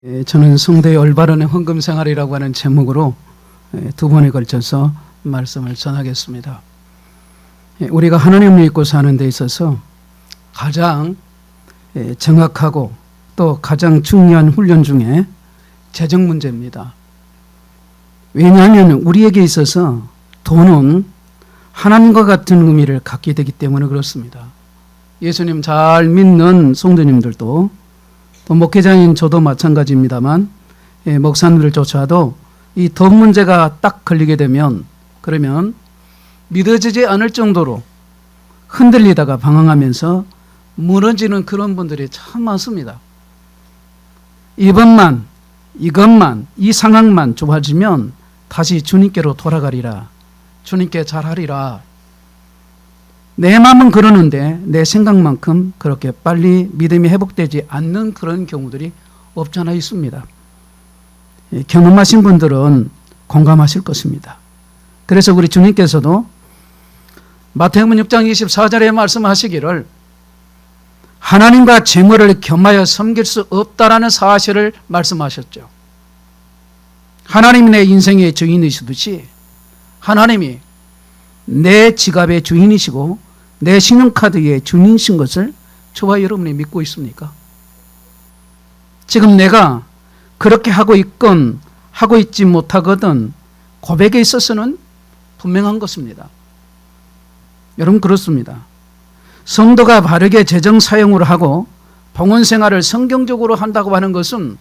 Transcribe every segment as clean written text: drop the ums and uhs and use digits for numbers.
저는 성도의 올바른 헌금 생활이라고 하는 제목으로 두 번에 걸쳐서 말씀을 전하겠습니다. 우리가 하나님을 믿고 사는 데 있어서 가장 정확하고 또 가장 중요한 훈련 중에 재정 문제입니다. 왜냐하면 우리에게 있어서 돈은 하나님과 같은 의미를 갖게 되기 때문에 그렇습니다. 예수님 잘 믿는 성도님들도 또 목회자인 저도 마찬가지입니다만 목사님들조차도 이 돈 문제가 딱 걸리게 되면 그러면 믿어지지 않을 정도로 흔들리다가 방황하면서 무너지는 그런 분들이 참 많습니다. 이것만 이 상황만 좋아지면 다시 주님께로 돌아가리라, 주님께 잘하리라. 내 마음은 그러는데 내 생각만큼 그렇게 빨리 믿음이 회복되지 않는 그런 경우들이 없잖아 있습니다. 경험하신 분들은 공감하실 것입니다. 그래서 우리 주님께서도 마태복음 6장 24절에 말씀하시기를 하나님과 재물을 겸하여 섬길 수 없다라는 사실을 말씀하셨죠. 하나님이 내 인생의 주인이시듯이 하나님이 내 지갑의 주인이시고 내 신용카드의 주인이신 것을 저와 여러분이 믿고 있습니까? 지금 내가 그렇게 하고 있건 하고 있지 못하거든 고백에 있어서는 분명한 것입니다. 여러분 그렇습니다. 성도가 바르게 재정 사용을 하고 봉헌 생활을 성경적으로 한다고 하는 것은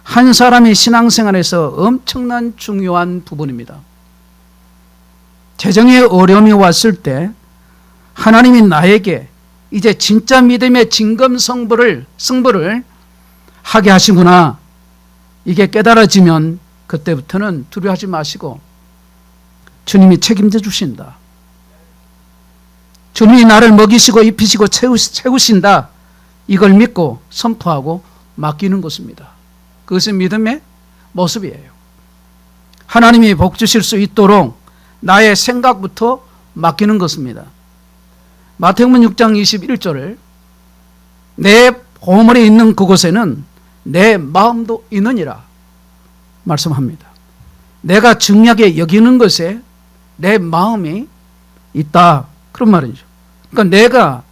한 사람의 신앙생활에서 엄청난 중요한 부분입니다. 재정에 어려움이 왔을 때 하나님이 나에게 이제 진짜 믿음의 진검승부를 하게 하시구나, 이게 깨달아지면 그때부터는 두려워하지 마시고 주님이 책임져 주신다, 주님이 나를 먹이시고 입히시고 채우신다, 이걸 믿고 선포하고 맡기는 것입니다. 그것이 믿음의 모습이에요. 하나님이 복 주실 수 있도록 나의 생각부터 맡기는 것입니다. 마태복음 6장 21절을 내 보물이 있는 그곳에는 내 마음도 있느니라 말씀합니다. 내가 중요하게 여기는 것에 내 마음이 있다, 그런 말이죠. 그러니까 내가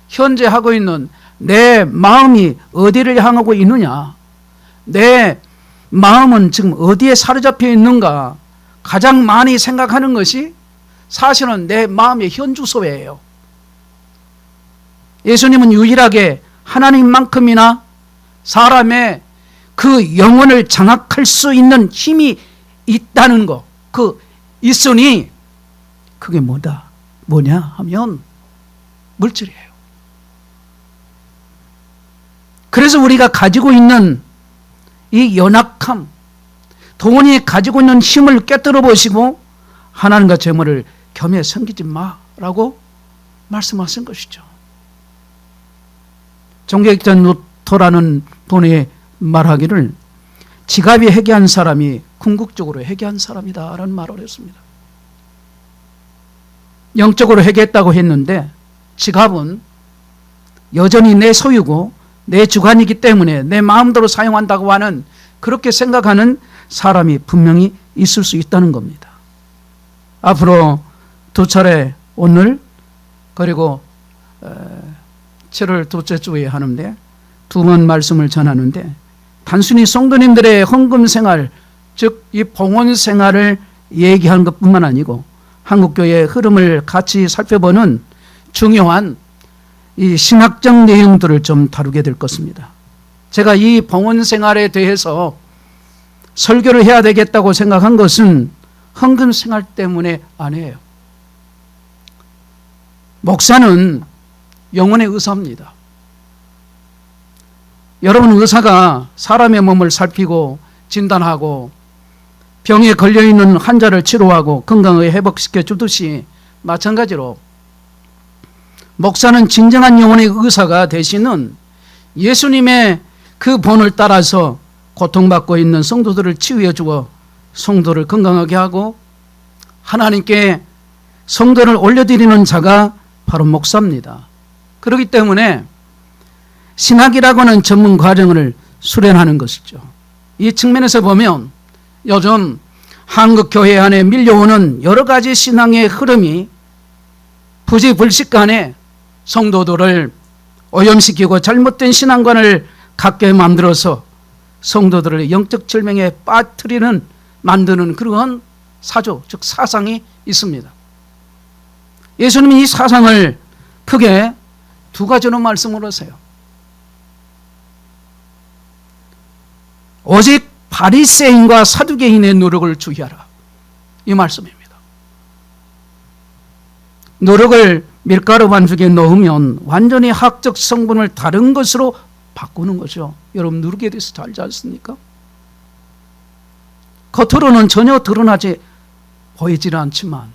현재 하고 있는 내 마음이 어디를 향하고 있느냐, 내 마음은 지금 어디에 사로잡혀 있는가, 가장 많이 생각하는 것이 사실은 내 마음의 현주소예요. 예수님은 유일하게 하나님만큼이나 사람의 그 영혼을 장악할 수 있는 힘이 있다는 것, 있으니 그게 뭐냐 하면 물질이에요. 그래서 우리가 가지고 있는 이 연약함, 돈이 가지고 있는 힘을 깨뜨려 보시고 하나님과 재물을 겸해 섬기지 마라고 말씀하신 것이죠. 종교학자 루터라는 분이 말하기를 지갑이 회개한 사람이 궁극적으로 회개한 사람이다 라는 말을 했습니다. 영적으로 회개했다고 했는데 지갑은 여전히 내 소유고 내 주관이기 때문에 내 마음대로 사용한다고 하는, 그렇게 생각하는 사람이 분명히 있을 수 있다는 겁니다. 앞으로 두 차례, 오늘 그리고 7월 둘째 주에 하는데 두 번 말씀을 전하는데 단순히 성도님들의 헌금 생활, 즉 이 봉헌 생활을 얘기하는 것뿐만 아니고 한국교회의 흐름을 같이 살펴보는 중요한 이 신학적 내용들을 좀 다루게 될 것입니다. 제가 이 봉헌 생활에 대해서 설교를 해야 되겠다고 생각한 것은 헌금 생활 때문에 아니에요. 목사는 영혼의 의사입니다. 여러분, 의사가 사람의 몸을 살피고 진단하고 병에 걸려있는 환자를 치료하고 건강하게 회복시켜 주듯이 마찬가지로 목사는 진정한 영혼의 의사가 되시는 예수님의 그 본을 따라서 고통받고 있는 성도들을 치유해주고 성도를 건강하게 하고 하나님께 성도를 올려드리는 자가 바로 목사입니다. 그렇기 때문에 신학이라고 하는 전문 과정을 수련하는 것이죠. 이 측면에서 보면 요즘 한국 교회 안에 밀려오는 여러 가지 신앙의 흐름이 부지불식간에 성도들을 오염시키고 잘못된 신앙관을 갖게 만들어서 성도들을 영적 절명에 빠뜨리는 만드는 그러한 사조, 즉 사상이 있습니다. 예수님이 이 사상을 크게 두 가지로 말씀을 하세요. 오직 바리새인과 사두개인의 누룩을 주의하라, 이 말씀입니다. 누룩을 밀가루 반죽에 넣으면 완전히 학적 성분을 다른 것으로 바꾸는 거죠. 여러분 누룩에 대해서 잘 알지 않습니까? 겉으로는 전혀 드러나지 보이지는 않지만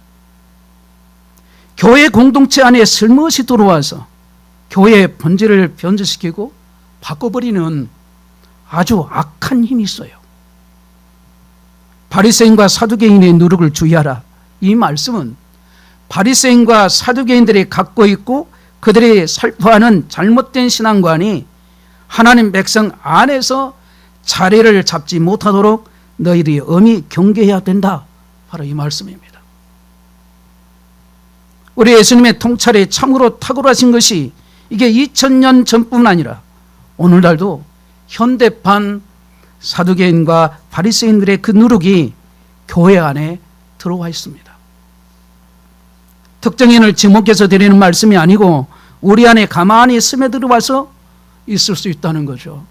교회 공동체 안에 슬며시 들어와서 교회의 본질을 변질시키고 바꿔버리는 아주 악한 힘이 있어요. 바리새인과 사두개인의 누룩을 주의하라, 이 말씀은 바리새인과 사두개인들이 갖고 있고 그들이 살포하는 잘못된 신앙관이 하나님 백성 안에서 자리를 잡지 못하도록 너희들이 엄히 경계해야 된다, 바로 이 말씀입니다. 우리 예수님의 통찰이 참으로 탁월하신 것이 이게 2000년 전뿐 아니라 오늘날도 현대판 사두개인과 바리새인들의 그 누룩이 교회 안에 들어와 있습니다. 특정인을 지목해서 드리는 말씀이 아니고 우리 안에 가만히 스며들어와서 있을 수 있다는 거죠.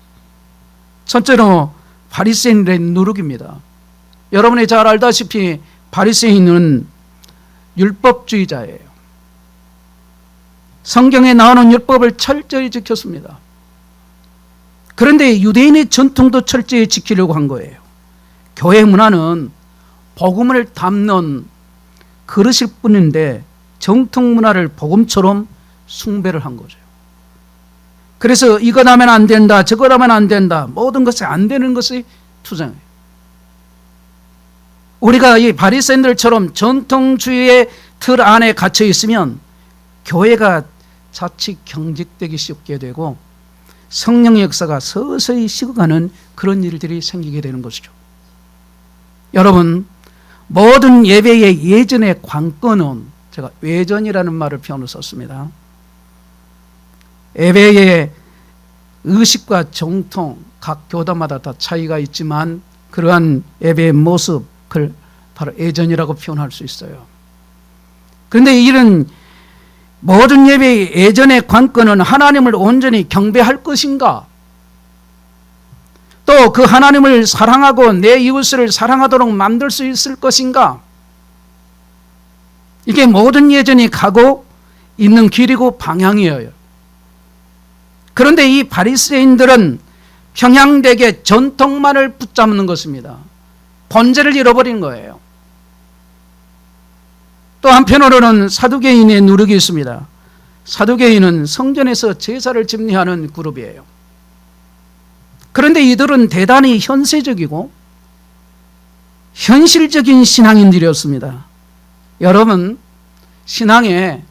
첫째로 바리새인들의 누룩입니다. 여러분이 잘 알다시피 바리새인은 율법주의자예요. 성경에 나오는 율법을 철저히 지켰습니다. 그런데 유대인의 전통도 철저히 지키려고 한 거예요. 교회 문화는 복음을 담는 그릇일 뿐인데 정통 문화를 복음처럼 숭배를 한 거죠. 그래서 이것 하면 안 된다, 저것 하면 안 된다, 모든 것이 안 되는 것이 투정이에요. 우리가 이 바리새인들처럼 전통주의의 틀 안에 갇혀 있으면 교회가 자칫 경직되기 쉽게 되고 성령의 역사가 서서히 식어가는 그런 일들이 생기게 되는 것이죠. 여러분, 모든 예배의 예전의 관건은, 제가 외전이라는 말을 표현을 썼습니다. 예배의 의식과 정통, 각 교단마다 다 차이가 있지만 그러한 예배의 모습을 바로 예전이라고 표현할 수 있어요. 그런데 이런 모든 예배의 예전의 관건은 하나님을 온전히 경배할 것인가, 또 그 하나님을 사랑하고 내 이웃을 사랑하도록 만들 수 있을 것인가, 이게 모든 예전이 가고 있는 길이고 방향이에요. 그런데 이 바리새인들은 평양되게 전통만을 붙잡는 것입니다. 본질을 잃어버린 거예요. 또 한편으로는 사두개인의 누룩이 있습니다. 사두개인은 성전에서 제사를 집례하는 그룹이에요. 그런데 이들은 대단히 현세적이고 현실적인 신앙인들이었습니다. 여러분, 신앙에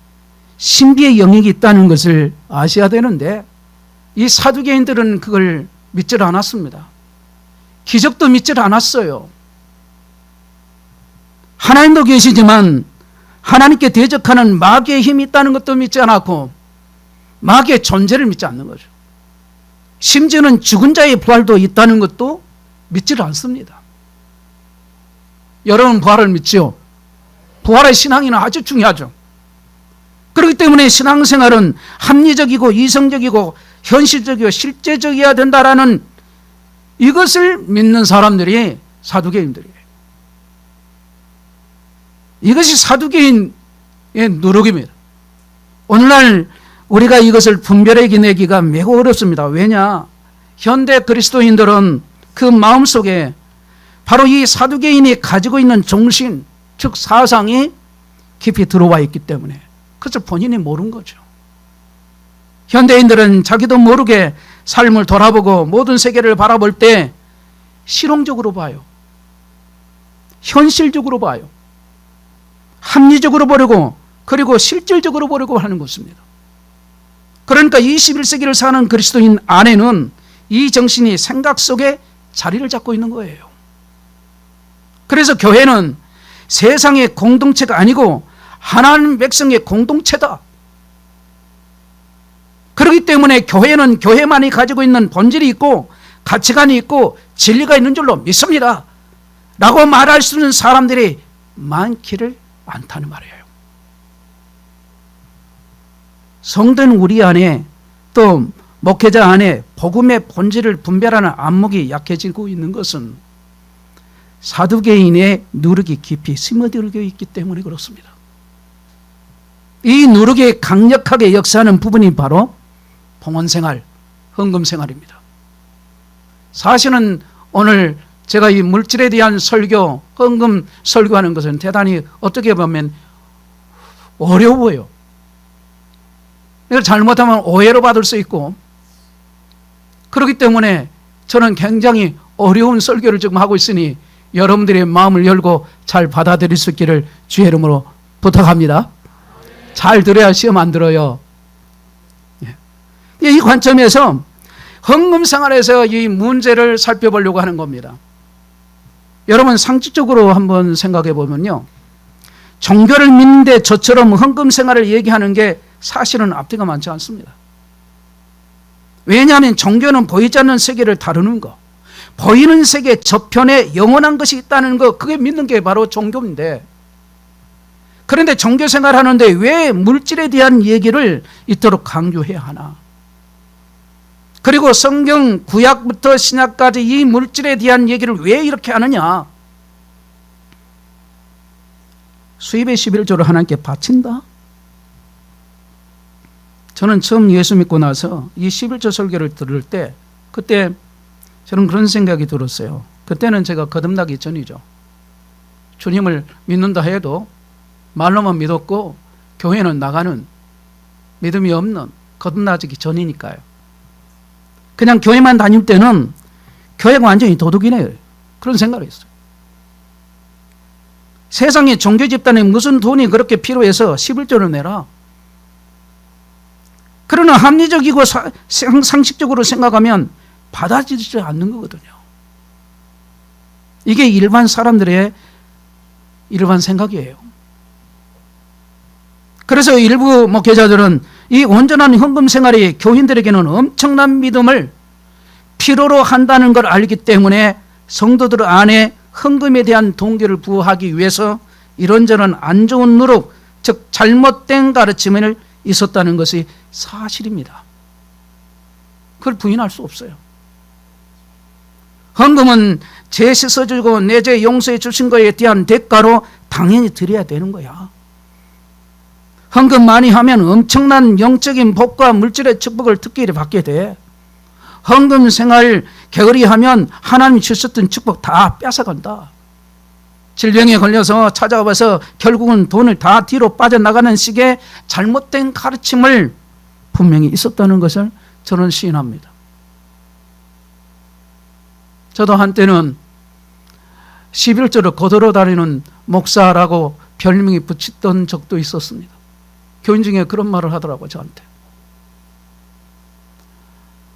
신비의 영역이 있다는 것을 아셔야 되는데 이 사두개인들은 그걸 믿질 않았습니다. 기적도 믿질 않았어요. 하나님도 계시지만 하나님께 대적하는 마귀의 힘이 있다는 것도 믿지 않았고 마귀의 존재를 믿지 않는 거죠. 심지어는 죽은 자의 부활도 있다는 것도 믿지를 않습니다. 여러분 부활을 믿지요? 부활의 신앙이는 아주 중요하죠. 그렇기 때문에 신앙생활은 합리적이고 이성적이고 현실적이고 실제적이어야 된다라는 이것을 믿는 사람들이 사두개인들이에요. 이것이 사두개인의 누룩입니다. 오늘날 우리가 이것을 분별해내기가 매우 어렵습니다. 왜냐? 현대 그리스도인들은 그 마음속에 바로 이 사두개인이 가지고 있는 정신, 즉 사상이 깊이 들어와 있기 때문에 그것을 본인이 모르는 거죠. 현대인들은 자기도 모르게 삶을 돌아보고 모든 세계를 바라볼 때 실용적으로 봐요. 현실적으로 봐요. 합리적으로 보려고, 그리고 실질적으로 보려고 하는 것입니다. 그러니까 21세기를 사는 그리스도인 안에는 이 정신이 생각 속에 자리를 잡고 있는 거예요. 그래서 교회는 세상의 공동체가 아니고 하나님 백성의 공동체다. 그렇기 때문에 교회는 교회만이 가지고 있는 본질이 있고 가치관이 있고 진리가 있는 줄로 믿습니다 라고 말할 수 있는 사람들이 많기를 않다는 말이에요. 성도는 우리 안에 또 목회자 안에 복음의 본질을 분별하는 안목이 약해지고 있는 것은 사두개인의 누룩이 깊이 스며들고 있기 때문에 그렇습니다. 이 누룩이 강력하게 역사하는 부분이 바로 봉헌생활, 헌금생활입니다. 사실은 오늘 제가 이 물질에 대한 설교, 헌금 설교하는 것은 대단히 어떻게 보면 어려워요. 이걸 잘못하면 오해로 받을 수 있고, 그렇기 때문에 저는 굉장히 어려운 설교를 지금 하고 있으니 여러분들의 마음을 열고 잘 받아들일 수 있기를 주의 이름으로 부탁합니다. 잘 들어야 시험 안 들어요. 이 관점에서 헌금 생활에서 이 문제를 살펴보려고 하는 겁니다. 여러분 상식적으로 한번 생각해 보면요, 종교를 믿는데 저처럼 헌금 생활을 얘기하는 게 사실은 앞뒤가 많지 않습니다. 왜냐하면 종교는 보이지 않는 세계를 다루는 거, 보이는 세계 저편에 영원한 것이 있다는 거, 그게 믿는 게 바로 종교인데, 그런데 종교 생활하는데 왜 물질에 대한 얘기를 이토록 강조해야 하나? 그리고 성경 구약부터 신약까지 이 물질에 대한 얘기를 왜 이렇게 하느냐? 수입의 11조를 하나님께 바친다? 저는 처음 예수 믿고 나서 이 11조 설교를 들을 때 그때 저는 그런 생각이 들었어요. 그때는 제가 거듭나기 전이죠. 주님을 믿는다 해도 말로만 믿었고 교회는 나가는 믿음이 없는, 거듭나기 전이니까요. 그냥 교회만 다닐 때는 교회가 완전히 도둑이네요. 그런 생각을 했어요. 세상에 종교 집단에 무슨 돈이 그렇게 필요해서 11조를 내라. 그러나 합리적이고 상식적으로 생각하면 받아들이지 않는 거거든요. 이게 일반 사람들의 일반 생각이에요. 그래서 일부 목회자들은 이 온전한 헌금 생활이 교인들에게는 엄청난 믿음을 필요로 한다는 걸 알기 때문에 성도들 안에 헌금에 대한 동기를 부여하기 위해서 이런저런 안 좋은 누룩, 즉 잘못된 가르침을 있었다는 것이 사실입니다. 그걸 부인할 수 없어요. 헌금은 죄 씻어주고 내 죄 용서해 주신 것에 대한 대가로 당연히 드려야 되는 거야. 헌금 많이 하면 엄청난 영적인 복과 물질의 축복을 특별히 받게 돼. 헌금 생활 게으리 하면 하나님이 주셨던 축복 다 뺏어간다. 질병에 걸려서 찾아와서 결국은 돈을 다 뒤로 빠져나가는 식의 잘못된 가르침을 분명히 있었다는 것을 저는 시인합니다. 저도 한때는 11조를 거들어 다니는 목사라고 별명이 붙였던 적도 있었습니다. 교인 중에 그런 말을 하더라고요, 저한테.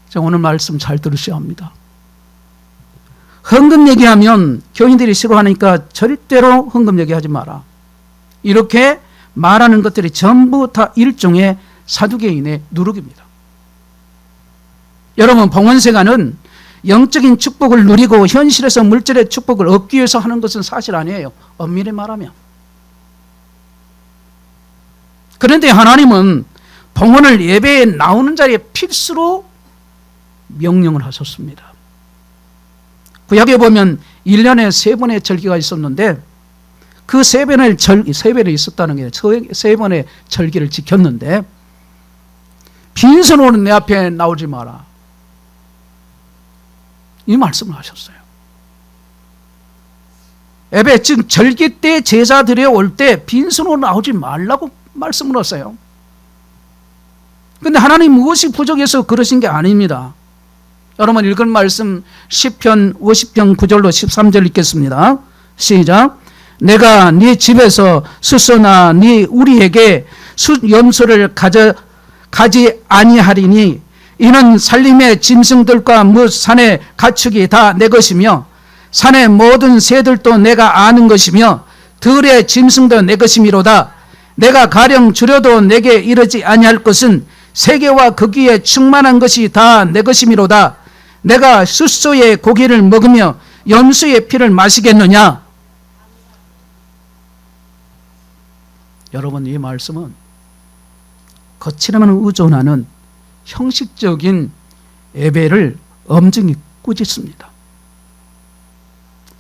자, 오늘 말씀 잘 들으셔야 합니다. 헌금 얘기하면 교인들이 싫어하니까 절대로 헌금 얘기하지 마라. 이렇게 말하는 것들이 전부 다 일종의 사두개인의 누룩입니다. 여러분, 봉헌생활은 영적인 축복을 누리고 현실에서 물질의 축복을 얻기 위해서 하는 것은 사실 아니에요. 엄밀히 말하면. 그런데 하나님은 봉헌을 예배에 나오는 자리에 필수로 명령을 하셨습니다. 구약에 보면 1년에 3번의 절기가 있었는데 그 3번의 있었다는 게 3번의 절기를 지켰는데 빈손으로는 내 앞에 나오지 마라. 이 말씀을 하셨어요. 예배, 즉 절기 때 제사 드려올 때 빈손으로 나오지 말라고 말씀을 하세요. 그런데 하나님 무엇이 부족해서 그러신 게 아닙니다. 여러분 읽은 말씀 시편 50편 9절로 13절 읽겠습니다. 시작. 내가 네 집에서 스소나 네 우리에게 염소를 가지 아니하리니 이는 살림의 짐승들과 뭇 산의 가축이 다 내 것이며 산의 모든 새들도 내가 아는 것이며 들의 짐승도 내 것이미로다. 내가 가령 줄여도 내게 이르지 아니할 것은 세계와 거기에 충만한 것이 다 내 것이미로다. 내가 숫소의 고기를 먹으며 염소의 피를 마시겠느냐? 여러분, 이 말씀은 거칠음을 의존하는 형식적인 예배를 엄중히 꾸짖습니다.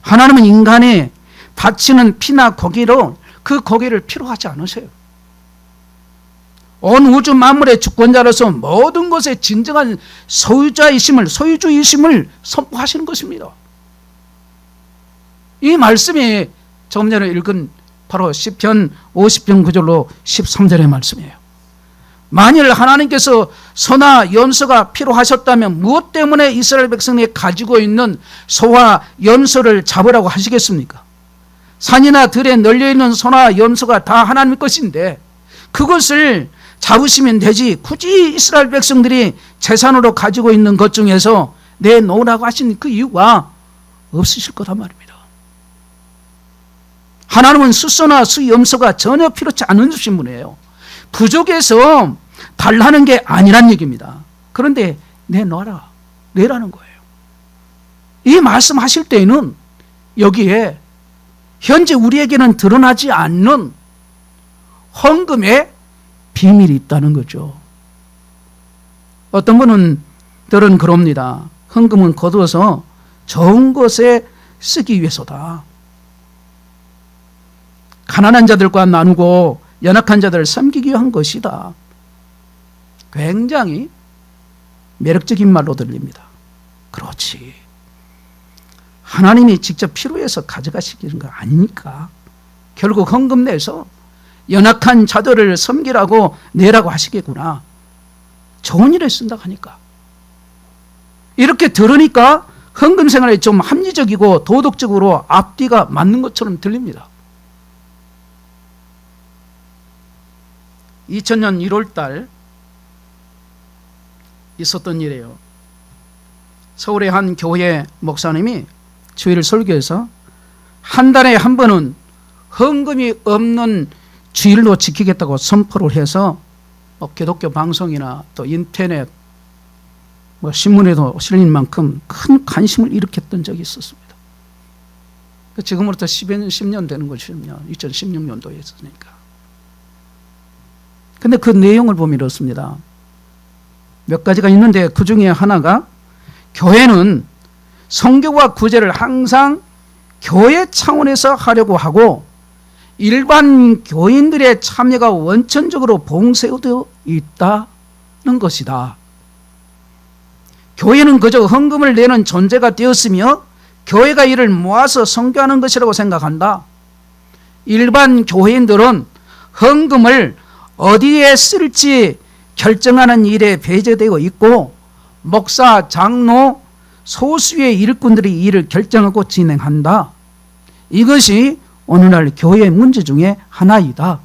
하나님은 인간이 바치는 피나 고기로 그 고기를 필요하지 않으세요. 온 우주 만물의 주권자로서 모든 것의 진정한 소유주이심을 선포하시는 것입니다. 이 말씀이 조금 전에 읽은 바로 시편 50편 9절로 13절의 말씀이에요. 만일 하나님께서 소나 염소가 필요하셨다면 무엇 때문에 이스라엘 백성이 가지고 있는 소와 염소를 잡으라고 하시겠습니까? 산이나 들에 널려있는 소나 염소가 다 하나님 것인데 그것을 잡으시면 되지, 굳이 이스라엘 백성들이 재산으로 가지고 있는 것 중에서 내놓으라고 하신 그 이유가 없으실 거란 말입니다. 하나님은 숫소나 수염소가 전혀 필요치 않은 주신 분이에요. 부족해서 달라는 게 아니란 얘기입니다. 그런데 내놔라, 내라는 거예요. 이 말씀하실 때에는 여기에 현재 우리에게는 드러나지 않는 헌금의 비밀이 있다는 거죠. 어떤 분들은 그럽니다. 헌금은 거두어서 좋은 것에 쓰기 위해서다. 가난한 자들과 나누고 연약한 자들을 섬기기 위한 것이다. 굉장히 매력적인 말로 들립니다. 그렇지. 하나님이 직접 필요해서 가져가시는 거 아니니까. 결국 헌금 내서 연약한 자들을 섬기라고 내라고 하시겠구나. 좋은 일에 쓴다고 하니까. 이렇게 들으니까 헌금 생활에 좀 합리적이고 도덕적으로 앞뒤가 맞는 것처럼 들립니다. 2000년 1월달 있었던 일이에요. 서울의 한 교회 목사님이 주일 설교에서 한 달에 한 번은 헌금이 없는 주일로 지키겠다고 선포를 해서 기독교 방송이나 또 인터넷 신문에도 실린 만큼 큰 관심을 일으켰던 적이 있었습니다. 지금으로부터 10년 되는 것이거든요. 2016년도에 했으니까. 근데 그 내용을 보면 이렇습니다. 몇 가지가 있는데 그 중에 하나가 교회는 선교와 구제를 항상 교회 차원에서 하려고 하고 일반 교인들의 참여가 원천적으로 봉쇄되어 있다는 것이다. 교회는 그저 헌금을 내는 존재가 되었으며 교회가 이를 모아서 선교하는 것이라고 생각한다. 일반 교인들은 헌금을 어디에 쓸지 결정하는 일에 배제되어 있고 목사, 장로, 소수의 일꾼들이 이 일을 결정하고 진행한다. 이것이 오늘날 교회의 문제 중에 하나이다.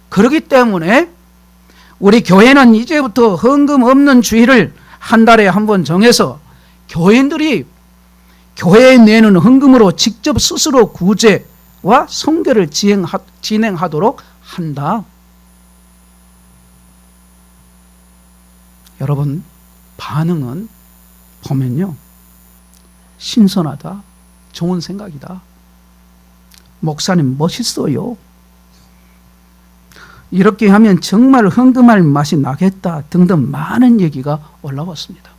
그렇기 때문에 우리 교회는 이제부터 헌금 없는 주일을 한 달에 한 번 정해서 교인들이 교회에 내는 헌금으로 직접 스스로 구제와 선교를 진행하도록 한다. 여러분, 반응은 보면요, 신선하다, 좋은 생각이다, 목사님 멋있어요, 이렇게 하면 정말 헌금할 맛이 나겠다 등등 많은 얘기가 올라왔습니다.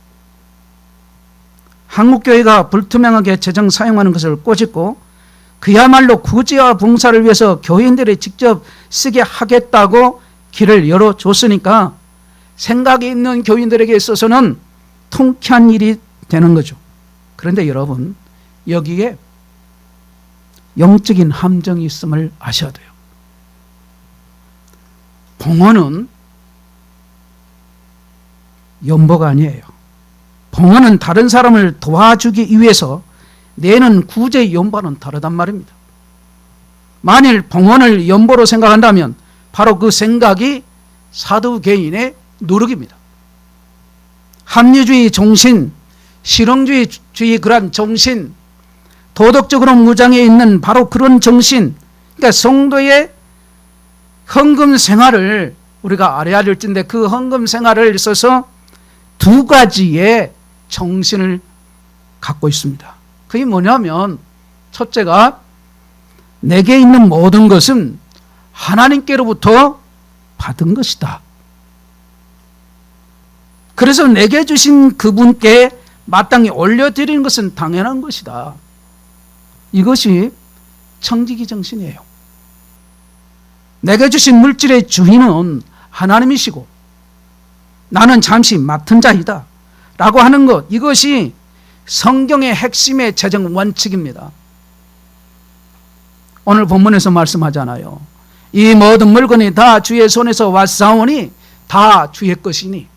한국교회가 불투명하게 재정 사용하는 것을 꼬집고 그야말로 구제와 봉사를 위해서 교인들이 직접 쓰게 하겠다고 길을 열어줬으니까 생각이 있는 교인들에게 있어서는 통쾌한 일이 되는 거죠. 그런데 여러분, 여기에 영적인 함정이 있음을 아셔야 돼요. 봉헌은 연보가 아니에요. 봉헌은 다른 사람을 도와주기 위해서 내는 구제 연보는 다르단 말입니다. 만일 봉헌을 연보로 생각한다면 바로 그 생각이 사두개인의 노력입니다. 합리주의 정신, 실용주의 그런 정신, 도덕적으로 무장해 있는 바로 그런 정신, 그러니까 성도의 헌금 생활을 우리가 알아야 될 텐데, 그 헌금 생활을 있어서 두 가지의 정신을 갖고 있습니다. 그게 뭐냐면, 첫째가 내게 있는 모든 것은 하나님께로부터 받은 것이다. 그래서 내게 주신 그분께 마땅히 올려드리는 것은 당연한 것이다. 이것이 청지기 정신이에요. 내게 주신 물질의 주인은 하나님이시고 나는 잠시 맡은 자이다 라고 하는 것, 이것이 성경의 핵심의 재정 원칙입니다. 오늘 본문에서 말씀하잖아요. 이 모든 물건이 다 주의 손에서 왔사오니 다 주의 것이니,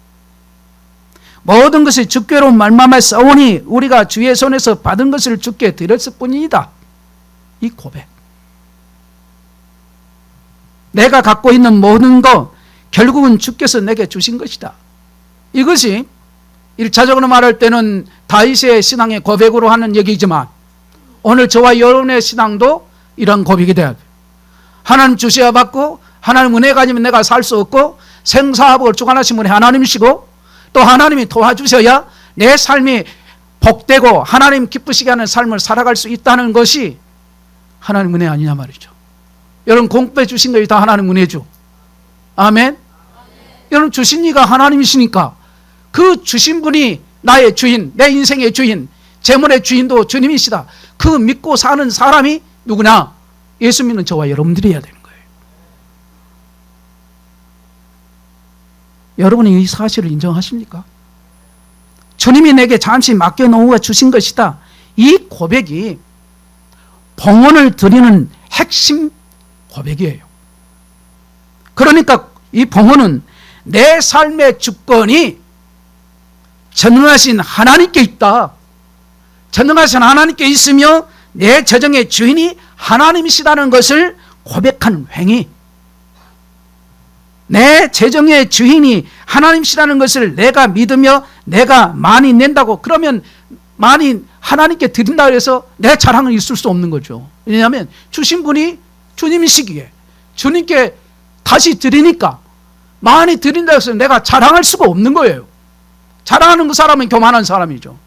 모든 것이 주께로 말미암았사오니 우리가 주의 손에서 받은 것을 주께 드렸을 뿐이다. 이 고백. 내가 갖고 있는 모든 것 결국은 주께서 내게 주신 것이다. 이것이 1차적으로 말할 때는 다윗의 신앙의 고백으로 하는 얘기지만, 오늘 저와 여러분의 신앙도 이런 고백이 돼야 돼요. 하나님 주셔야 받고, 하나님 은혜가 아니면 내가 살 수 없고, 생사합을 주관하신 분이 하나님이시고, 또 하나님이 도와주셔야 내 삶이 복되고 하나님 기쁘시게 하는 삶을 살아갈 수 있다는 것이 하나님 은혜 아니냐 말이죠. 여러분, 공급해 주신 것이 다 하나님 은혜죠. 아멘. 여러분, 주신 이가 하나님이시니까 그 주신 분이 나의 주인, 내 인생의 주인, 재물의 주인도 주님이시다. 그 믿고 사는 사람이 누구냐? 예수 믿는 저와 여러분들이 해야 되는 거예요. 여러분이 이 사실을 인정하십니까? 주님이 내게 잠시 맡겨놓아 주신 것이다. 이 고백이 봉헌을 드리는 핵심 고백이에요. 그러니까 이 봉헌은 내 삶의 주권이 전능하신 하나님께 있다. 전능하신 하나님께 있으며 내 재정의 주인이 하나님이시다는 것을 고백한 행위. 내 재정의 주인이 하나님이시라는 것을 내가 믿으며 내가 많이 낸다고, 그러면 많이 하나님께 드린다 해서 내 자랑은 있을 수 없는 거죠. 왜냐하면 주신 분이 주님이시기에 주님께 다시 드리니까 많이 드린다 해서 내가 자랑할 수가 없는 거예요. 자랑하는 그 사람은 교만한 사람이죠.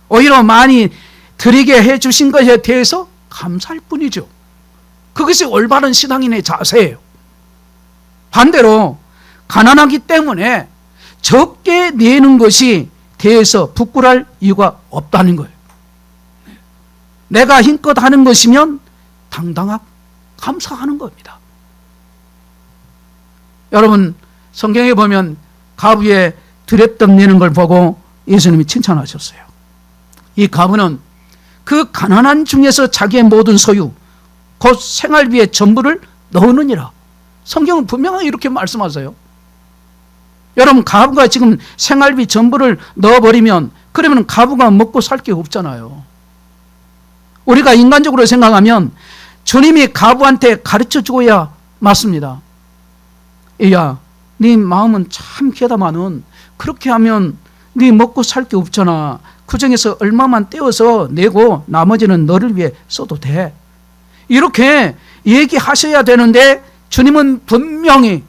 오히려 많이 드리게 해주신 것에 대해서 감사할 뿐이죠. 그것이 올바른 신앙인의 자세예요. 반대로 가난하기 때문에 적게 내는 것이 대해서 부끄러울 이유가 없다는 거예요. 내가 힘껏 하는 것이면 당당하고 감사하는 겁니다. 여러분, 성경에 보면 가부에 드렸던 내는 걸 보고 예수님이 칭찬하셨어요. 이 가부는 그 가난한 중에서 자기의 모든 소유, 곧 생활비의 전부를 넣느니라. 성경은 분명하게 이렇게 말씀하세요. 여러분, 가부가 지금 생활비 전부를 넣어버리면 그러면 가부가 먹고 살 게 없잖아요. 우리가 인간적으로 생각하면 주님이 가부한테 가르쳐 주어야 맞습니다. 야, 네 마음은 참 개다마는 그렇게 하면 네 먹고 살 게 없잖아. 그 중에서 얼마만 떼어서 내고 나머지는 너를 위해 써도 돼. 이렇게 얘기하셔야 되는데 주님은 분명히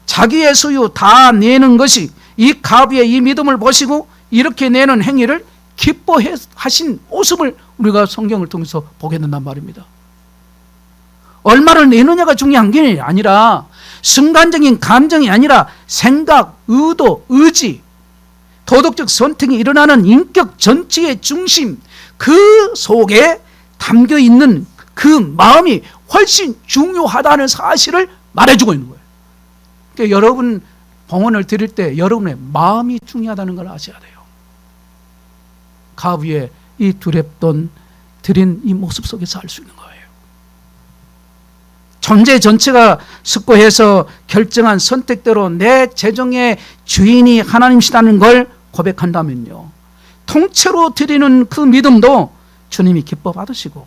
자기의 소유 다 내는 것이 이 가부의 이 믿음을 보시고 이렇게 내는 행위를 기뻐하신 모습을 우리가 성경을 통해서 보게 된단 말입니다. 얼마를 내느냐가 중요한 게 아니라, 순간적인 감정이 아니라 생각, 의도, 의지, 도덕적 선택이 일어나는 인격 전체의 중심, 그 속에 담겨 있는 그 마음이 훨씬 중요하다는 사실을 말해주고 있는 거예요. 그러니까 여러분 봉헌을 드릴 때 여러분의 마음이 중요하다는 걸 아셔야 돼요. 가부에 이 두렵던 드린 이 모습 속에서 알 수 있는 거예요. 존재 전체가 숙고해서 결정한 선택대로 내 재정의 주인이 하나님이시다는 걸 고백한다면요, 통째로 드리는 그 믿음도 주님이 기뻐 받으시고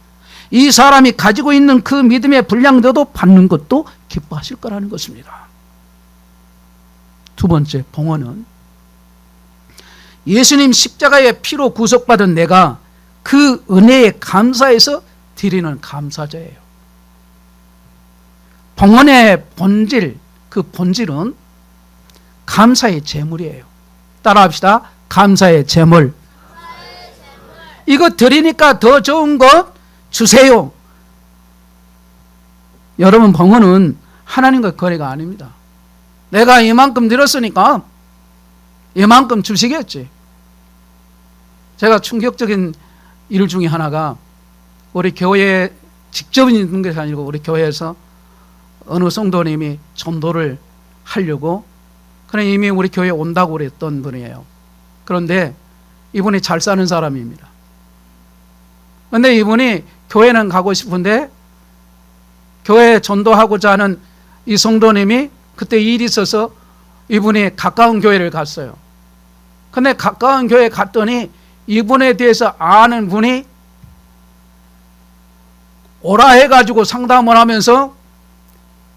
이 사람이 가지고 있는 그 믿음의 분량대로 받는 것도 기뻐하실 거라는 것입니다. 두 번째, 봉헌은 예수님 십자가의 피로 구속받은 내가 그 은혜에 감사해서 드리는 감사제예요. 봉헌의 본질, 그 본질은 감사의 제물이에요. 따라합시다. 감사의 제물. 이거 드리니까 더 좋은 것 주세요. 여러분, 봉헌은 하나님과 거래가 아닙니다. 내가 이만큼 드렸으니까 이만큼 주시겠지. 제가 충격적인 일 중에 하나가, 우리 교회에 직접 있는 것이 아니고 우리 교회에서 어느 성도님이 전도를 하려고, 그냥 이미 우리 교회에 온다고 그랬던 분이에요. 그런데 이분이 잘 사는 사람입니다. 그런데 이분이 교회는 가고 싶은데 교회에 전도하고자 하는 이 성도님이 그때 일이 있어서 이분이 가까운 교회를 갔어요. 근데 가까운 교회에 갔더니 이분에 대해서 아는 분이 오라 해가지고 상담을 하면서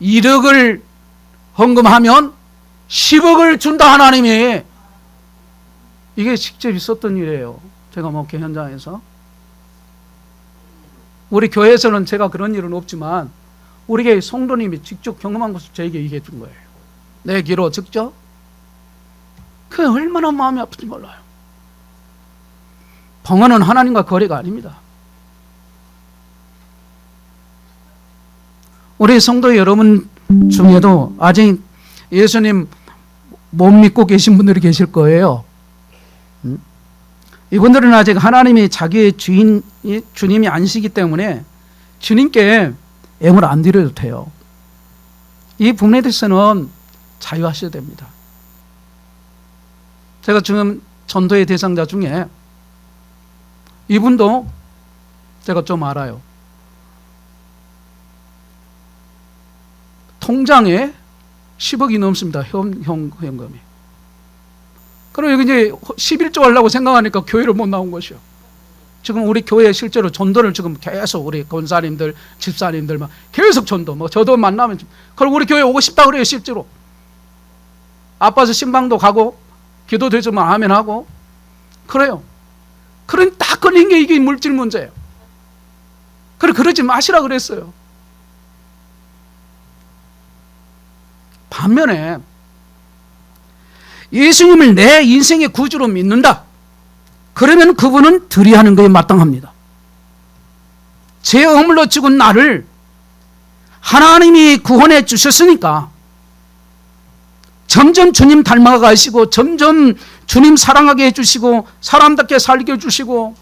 1억을 헌금하면 10억을 준다, 하나님이. 이게 직접 있었던 일이에요. 제가 목회 현장에서. 우리 교회에서는 제가 그런 일은 없지만 우리 교회 성도님이 직접 경험한 것을 저에게 얘기해 준 거예요. 내 귀로 직접. 그게 얼마나 마음이 아픈지 몰라요. 봉헌은 하나님과 거래가 아닙니다. 우리 성도 여러분 중에도 아직 예수님 못 믿고 계신 분들이 계실 거예요. 이분들은 아직 하나님이 자기의 주님이 아니시기 때문에 주님께 예물 안 드려도 돼요. 이 부분에 대해서는 자유하셔야 됩니다. 제가 지금 전도의 대상자 중에 이분도 제가 좀 알아요. 통장에 10억이 넘습니다. 현금이. 그럼 이제 11조 하려고 생각하니까 교회를 못 나온 것이요. 지금 우리 교회에 실제로 전도를 지금 계속 우리 권사님들, 집사님들 막 계속 전도, 뭐 저도 만나면, 그럼 우리 교회 오고 싶다 그래요, 실제로. 아파서 신방도 가고, 기도 되지만 아멘 하고, 그래요. 그런 딱 걸린 게 이게 물질 문제예요. 그러지 마시라 그랬어요. 반면에 예수님을 내 인생의 구주로 믿는다. 그러면 그분은 드려야 하는 것에 마땅합니다. 죄 허물로 죽은 나를 하나님이 구원해 주셨으니까 점점 주님 닮아가시고 점점 주님 사랑하게 해주시고 사람답게 살게 해주시고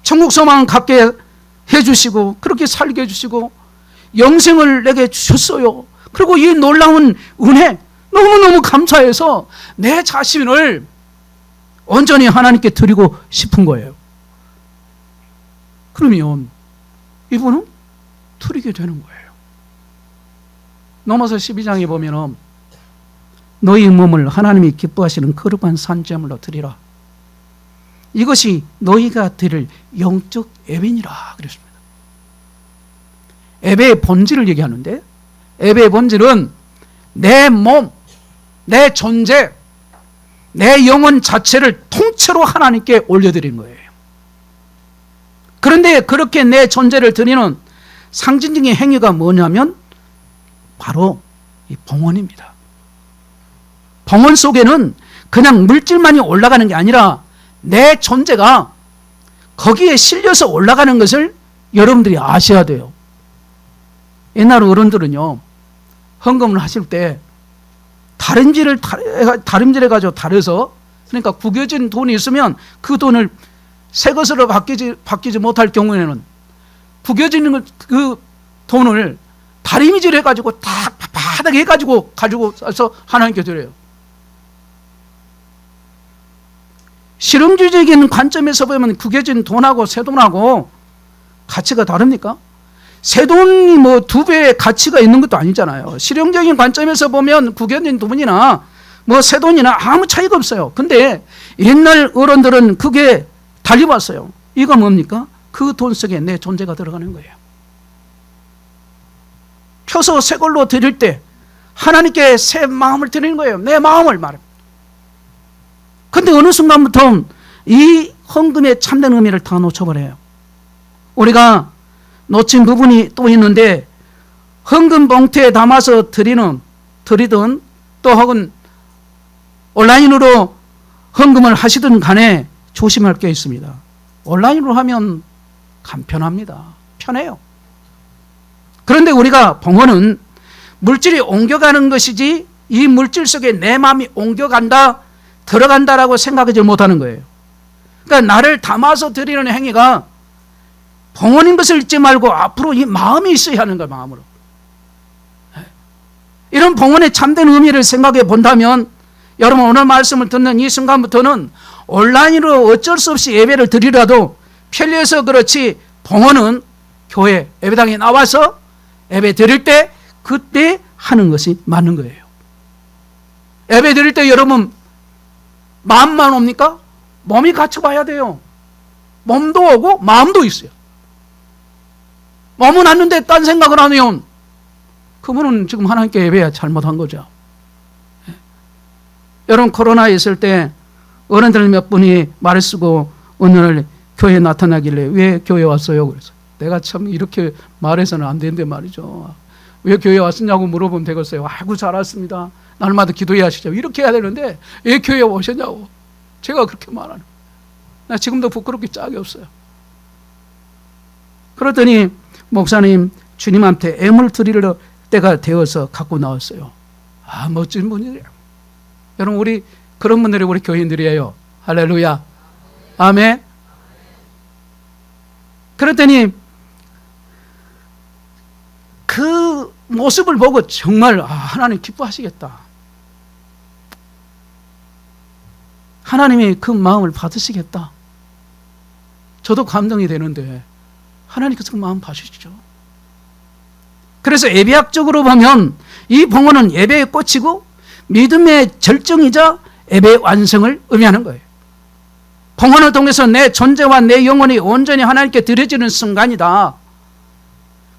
천국 소망 갖게 해주시고 그렇게 살게 해주시고 영생을 내게 주셨어요. 그리고 이 놀라운 은혜 너무너무 감사해서 내 자신을 온전히 하나님께 드리고 싶은 거예요. 그러면 이분은 드리게 되는 거예요. 넘어서 12장에 보면 너희 몸을 하나님이 기뻐하시는 거룩한 산제물로 드리라. 이것이 너희가 드릴 영적 예배니라 그랬습니다. 예배의 본질을 얘기하는데, 예배의 본질은 내 몸, 내 존재, 내 영혼 자체를 통째로 하나님께 올려드리는 거예요. 그런데 그렇게 내 존재를 드리는 상징적인 행위가 뭐냐면 바로 이 봉헌입니다. 봉헌 속에는 그냥 물질만이 올라가는 게 아니라 내 존재가 거기에 실려서 올라가는 것을 여러분들이 아셔야 돼요. 옛날 어른들은요, 헌금을 하실 때 다림질해 가지고 다려서, 그러니까 구겨진 돈이 있으면 그 돈을 새 것으로 바뀌지 못할 경우에는 구겨지는 그 돈을 다림질 해가지고 다 바닥에 해가지고 가지고 와서 하나님께 드려요. 실용주의적인 관점에서 보면 구겨진 돈하고 새 돈하고 가치가 다릅니까? 새 돈이 뭐 2배의 가치가 있는 것도 아니잖아요. 실용적인 관점에서 보면 구겨진 돈이나 뭐 새 돈이나 아무 차이가 없어요. 근데 옛날 어른들은 그게 달리 봤어요. 이거 뭡니까? 그 돈 속에 내 존재가 들어가는 거예요. 펴서 새 걸로 드릴 때 하나님께 새 마음을 드리는 거예요. 내 마음을 말합니다. 근데 어느 순간부터 이 헌금의 참된 의미를 다 놓쳐버려요. 우리가 놓친 부분이 또 있는데, 헌금 봉투에 담아서 드리든 또 혹은 온라인으로 헌금을 하시든 간에 조심할 게 있습니다. 온라인으로 하면 간편합니다. 편해요. 그런데 우리가 봉헌은 물질이 옮겨가는 것이지 이 물질 속에 내 마음이 옮겨간다, 들어간다라고 생각하지 못하는 거예요. 그러니까 나를 담아서 드리는 행위가 봉헌인 것을 잊지 말고 앞으로 이 마음이 있어야 하는 거예요. 마음으로. 이런 봉헌의 참된 의미를 생각해 본다면 여러분 오늘 말씀을 듣는 이 순간부터는 온라인으로 어쩔 수 없이 예배를 드리라도 편리해서 그렇지, 봉헌은 교회 예배당에 나와서 예배 드릴 때 그때 하는 것이 맞는 거예요. 예배 드릴 때 여러분 마음만 옵니까? 몸이 같이 와야 돼요. 몸도 오고 마음도 있어요. 몸은 왔는데 딴 생각을 하면 그분은 지금 하나님께 예배야 잘못한 거죠. 여러분 코로나 있을 때 어른들 몇 분이 말을 쓰고 어느 날 교회에 나타나길래 왜 교회에 왔어요? 그래서 내가 참 이렇게 말해서는 안 되는데 말이죠. 왜 교회에 왔었냐고 물어보면 되겠어요. 아이고 잘 왔습니다. 날마다 기도해 하시죠. 이렇게 해야 되는데 왜 교회에 오셨냐고. 제가 그렇게 말하는. 나 지금도 부끄럽게 짝이 없어요. 그러더니 목사님 주님한테 애물 드릴 때가 되어서 갖고 나왔어요. 아 멋진 분이래요. 여러분 우리 그런 분들이 우리 교인들이에요. 할렐루야. 아멘. 그랬더니 그 모습을 보고 정말 하나님 기뻐하시겠다. 하나님이 그 마음을 받으시겠다. 저도 감동이 되는데 하나님께서 그 마음 봐주시죠. 그래서 예배학적으로 보면 이 봉헌은 예배의 꽃이고 믿음의 절정이자 예배의 완성을 의미하는 거예요. 봉헌을 통해서 내 존재와 내 영혼이 온전히 하나님께 드려지는 순간이다.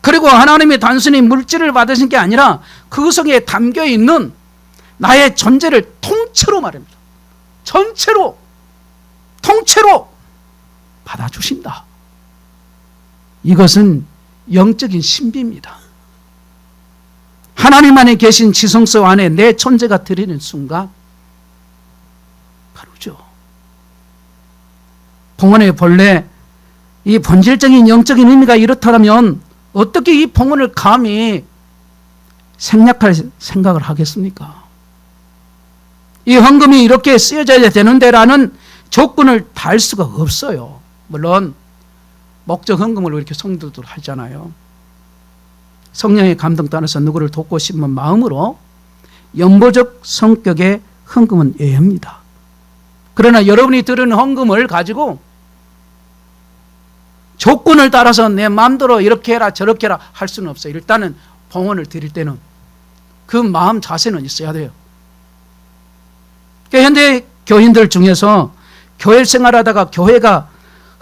그리고 하나님이 단순히 물질을 받으신 게 아니라 그 속에 담겨있는 나의 존재를 통째로 말합니다. 전체로 통째로 받아주신다. 이것은 영적인 신비입니다. 하나님 안에 계신 지성소 안에 내 존재가 들이는 순간 바로죠. 봉헌의 본래 이 본질적인 영적인 의미가 이렇다면 어떻게 이 봉헌을 감히 생략할 생각을 하겠습니까? 이 헌금이 이렇게 쓰여져야 되는데라는 조건을 달 수가 없어요. 물론 목적 헌금을 이렇게 성도들 하잖아요. 성령의 감동 따라서 누구를 돕고 싶은 마음으로 영보적 성격의 헌금은 예외입니다. 그러나 여러분이 드리는 헌금을 가지고 조건을 따라서 내 마음대로 이렇게 해라 저렇게 해라 할 수는 없어요. 일단은 봉헌을 드릴 때는 그 마음 자세는 있어야 돼요. 현대 교인들 중에서 교회 생활하다가 교회가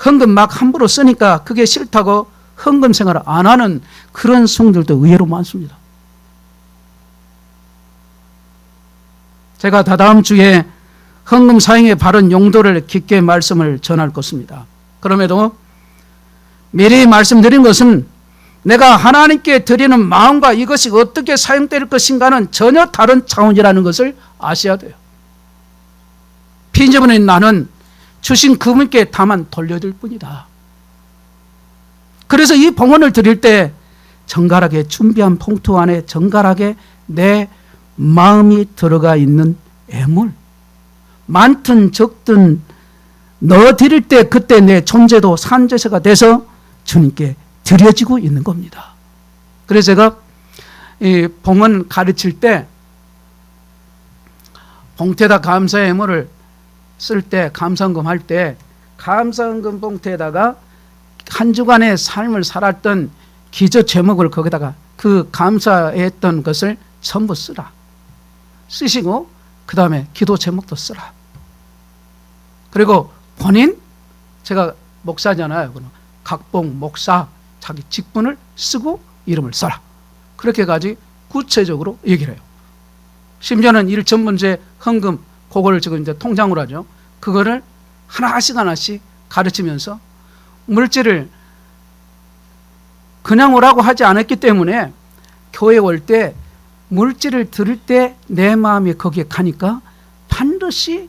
헌금 막 함부로 쓰니까 그게 싫다고 헌금 생활을 안 하는 그런 성들도 의외로 많습니다. 제가 다다음 주에 헌금 사용의 바른 용도를 깊게 말씀을 전할 것입니다. 그럼에도 미리 말씀드린 것은 내가 하나님께 드리는 마음과 이것이 어떻게 사용될 것인가는 전혀 다른 차원이라는 것을 아셔야 돼요. 빈집은 나는 주신 그분께 다만 돌려줄 뿐이다. 그래서 이 봉헌을 드릴 때 정갈하게 준비한 봉투 안에 정갈하게 내 마음이 들어가 있는 애물, 많든 적든 넣어 드릴 때 그때 내 존재도 산제사가 돼서 주님께 드려지고 있는 겁니다. 그래서 제가 이 봉헌 가르칠 때 봉투에다 감사의 애물을 쓸 때 감사헌금 할 때 감사헌금 봉투에다가 한 주간의 삶을 살았던 기저 제목을 거기다가 그 감사했던 것을 전부 쓰라. 쓰시고 그 다음에 기도 제목도 쓰라. 그리고 본인 제가 목사잖아요. 각봉 목사 자기 직분을 쓰고 이름을 써라. 그렇게까지 구체적으로 얘기를 해요. 심지어는 일 전문제 헌금 그거를 지금 이제 통장으로 하죠. 그거를 하나씩 하나씩 가르치면서 물질을 그냥 오라고 하지 않았기 때문에 교회 올 때 물질을 들을 때 내 마음이 거기에 가니까 반드시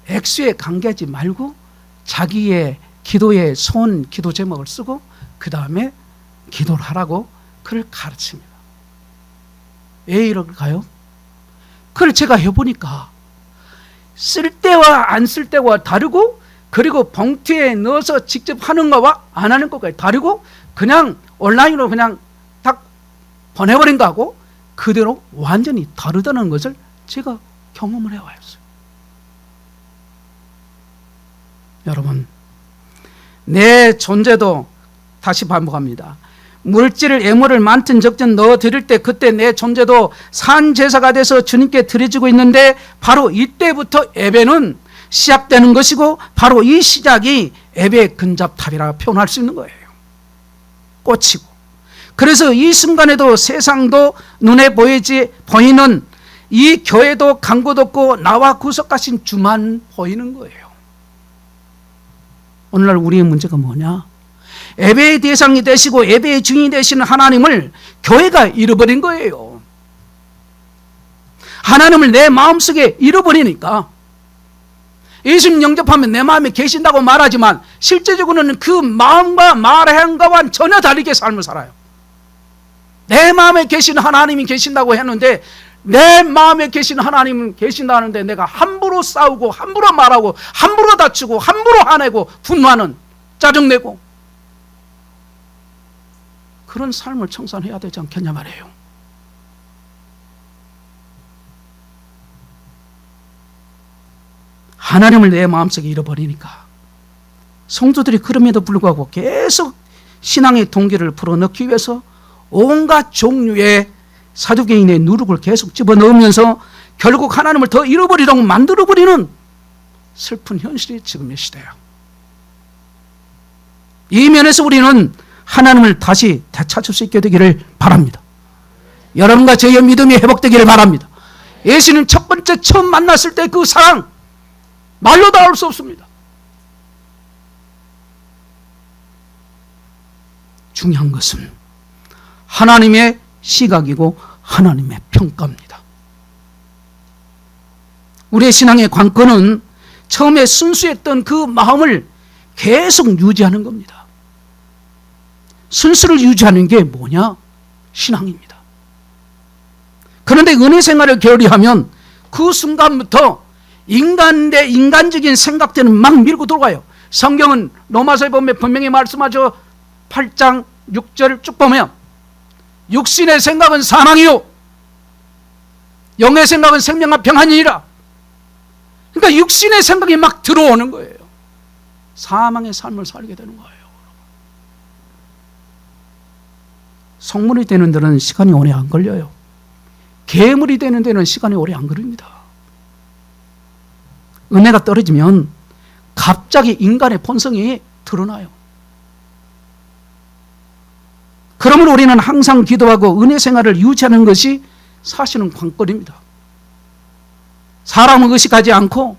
액수에 관계하지 말고 자기의 기도의 소원 기도 제목을 쓰고 그 다음에 기도를 하라고 그를 가르칩니다. 왜 이럴까요? 그걸 제가 해보니까 쓸 때와 안 쓸 때와 다르고, 그리고 봉투에 넣어서 직접 하는 거와 안 하는 것과 다르고, 그냥 온라인으로 그냥 딱 보내버린 거하고 그대로 완전히 다르다는 것을 제가 경험을 해왔어요. 여러분, 내 존재도 다시 반복합니다. 물질을 예물을 많든 적든 넣어 드릴 때 그때 내 존재도 산 제사가 돼서 주님께 드려지고 있는데, 바로 이때부터 예배는 시작되는 것이고, 바로 이 시작이 예배의 근접탑이라 표현할 수 있는 거예요. 꽂히고. 그래서 이 순간에도 세상도 눈에 보이는 이 교회도 간 곳 없고 나와 구속하신 주만 보이는 거예요. 오늘날 우리의 문제가 뭐냐? 예배의 대상이 되시고 예배의 주인이 되시는 하나님을 교회가 잃어버린 거예요. 하나님을 내 마음속에 잃어버리니까 예수님 영접하면 내 마음에 계신다고 말하지만 실제적으로는 그 마음과 말한 것과는 전혀 다르게 삶을 살아요. 내 마음에 계신 하나님이 계신다고 했는데, 내 마음에 계신 하나님은 계신다는데 내가 함부로 싸우고 함부로 말하고 함부로 다투고 함부로 화내고 분노하는, 짜증내고, 그런 삶을 청산해야 되지 않겠냐 말이에요. 하나님을 내 마음속에 잃어버리니까 성도들이 그럼에도 불구하고 계속 신앙의 동기를 불어넣기 위해서 온갖 종류의 사두개인의 누룩을 계속 집어넣으면서 결국 하나님을 더 잃어버리려고 만들어버리는 슬픈 현실이 지금의 시대야. 이 면에서 우리는 하나님을 다시 되찾을 수 있게 되기를 바랍니다. 여러분과 저희의 믿음이 회복되기를 바랍니다. 예수님 첫 번째 처음 만났을 때 그 사랑, 말로 다 알 수 없습니다. 중요한 것은 하나님의 시각이고 하나님의 평가입니다. 우리의 신앙의 관건은 처음에 순수했던 그 마음을 계속 유지하는 겁니다. 순수를 유지하는 게 뭐냐? 신앙입니다. 그런데 은혜 생활을 게으리하면 그 순간부터 인간 대 인간적인 생각들은 막 밀고 들어가요. 성경은 로마서에 보면 분명히 말씀하죠. 8장 6절 쭉 보면 육신의 생각은 사망이요 영의 생각은 생명과 평안이니라. 그러니까 육신의 생각이 막 들어오는 거예요. 사망의 삶을 살게 되는 거예요. 성물이 되는 데는 시간이 오래 안 걸려요. 괴물이 되는 데는 시간이 오래 안 걸립니다. 은혜가 떨어지면 갑자기 인간의 본성이 드러나요. 그러므로 우리는 항상 기도하고 은혜 생활을 유지하는 것이 사실은 관건입니다. 사람을 의식하지 않고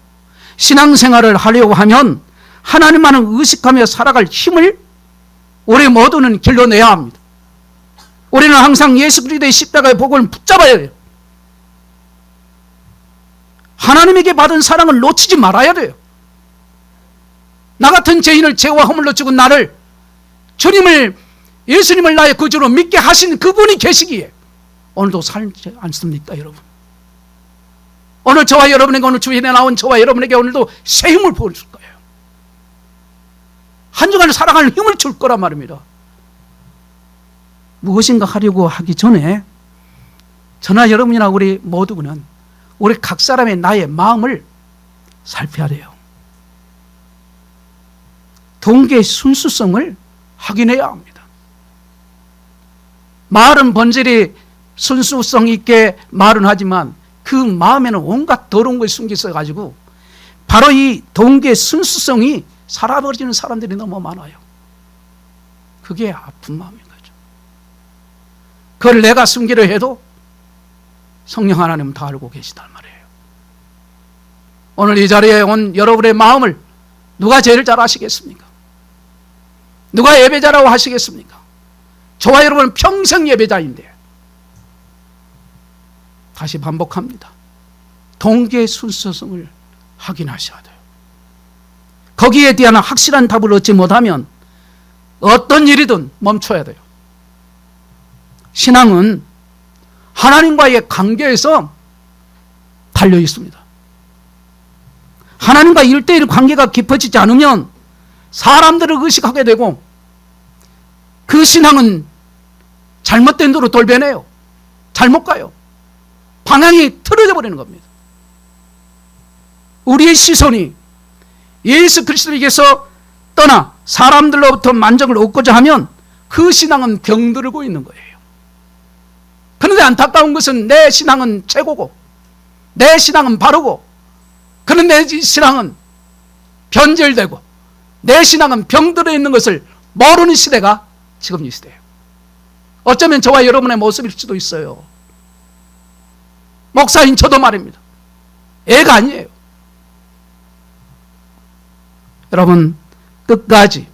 신앙생활을 하려고 하면 하나님만을 의식하며 살아갈 힘을 우리 모두는 길러내야 합니다. 우리는 항상 예수 그리스도의 십자가의 복음을 붙잡아야 해요. 하나님에게 받은 사랑을 놓치지 말아야 돼요. 나 같은 죄인을 죄와 허물로 죽은 나를 주님을, 예수님을 나의 구주로 믿게 하신 그분이 계시기에 오늘도 살지 않습니까, 여러분? 오늘 저와 여러분에게, 오늘 주일에 나온 저와 여러분에게 오늘도 새 힘을 부어줄 거예요. 한 주간을 살아가는 힘을 줄 거란 말입니다. 무엇인가 하려고 하기 전에 저나 여러분이나 우리 모두는 우리 각 사람의 나의 마음을 살펴야 돼요. 동기의 순수성을 확인해야 합니다. 말은 본질이 순수성 있게 말은 하지만 그 마음에는 온갖 더러운 것이 숨겨 있어가지고 바로 이 동기의 순수성이 사라버리는 사람들이 너무 많아요. 그게 아픈 마음인 거죠. 그걸 내가 숨기려 해도 성령 하나님은 다 알고 계시단 말이에요. 오늘 이 자리에 온 여러분의 마음을 누가 제일 잘 아시겠습니까? 누가 예배자라고 하시겠습니까? 저와 여러분은 평생 예배자인데, 다시 반복합니다. 동기의 순서성을 확인하셔야 돼요. 거기에 대한 확실한 답을 얻지 못하면 어떤 일이든 멈춰야 돼요. 신앙은 하나님과의 관계에서 달려 있습니다. 하나님과 1대1 관계가 깊어지지 않으면 사람들을 의식하게 되고 그 신앙은 잘못된 도로 돌변해요. 잘못 가요. 방향이 틀어져 버리는 겁니다. 우리의 시선이 예수 그리스도에게서 떠나 사람들로부터 만족을 얻고자 하면 그 신앙은 병들고 있는 거예요. 그런데 안타까운 것은 내 신앙은 최고고 내 신앙은 바르고, 그런데 내 신앙은 변절되고 내 신앙은 병들어 있는 것을 모르는 시대가 지금 이 시대예요. 어쩌면 저와 여러분의 모습일 수도 있어요. 목사인 저도 말입니다. 애가 아니에요. 여러분, 끝까지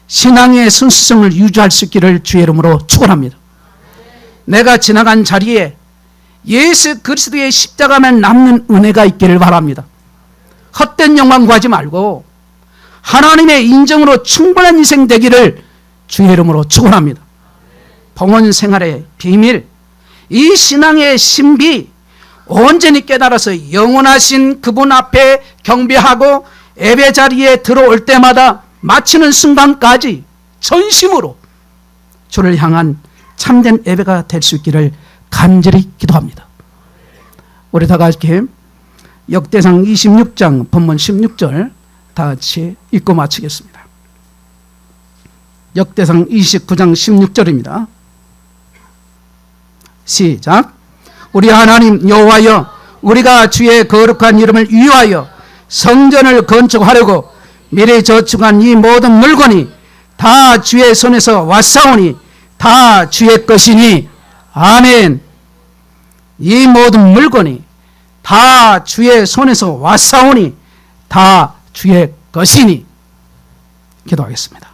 신앙의 순수성을 유지할 수 있기를 주의 이름으로 축원합니다. 내가 지나간 자리에 예수 그리스도의 십자가만 남는 은혜가 있기를 바랍니다. 헛된 영광 구하지 말고 하나님의 인정으로 충분한 인생 되기를 주의 이름으로 축원합니다. 봉헌 생활의 비밀, 이 신앙의 신비, 온전히 깨달아서 영원하신 그분 앞에 경배하고 예배 자리에 들어올 때마다 마치는 순간까지 전심으로 주를 향한 참된 예배가 될 수 있기를 간절히 기도합니다. 우리 다 같이 역대상 26장 본문 16절 다 같이 읽고 마치겠습니다. 역대상 29장 16절입니다. 시작. 우리 하나님 여호와여, 우리가 주의 거룩한 이름을 위하여 성전을 건축하려고 미리 저축한 이 모든 물건이 다 주의 손에서 왔사오니 다 주의 것이니. 아멘. 이 모든 물건이 다 주의 손에서 왔사오니 다 주의 것이니. 기도하겠습니다.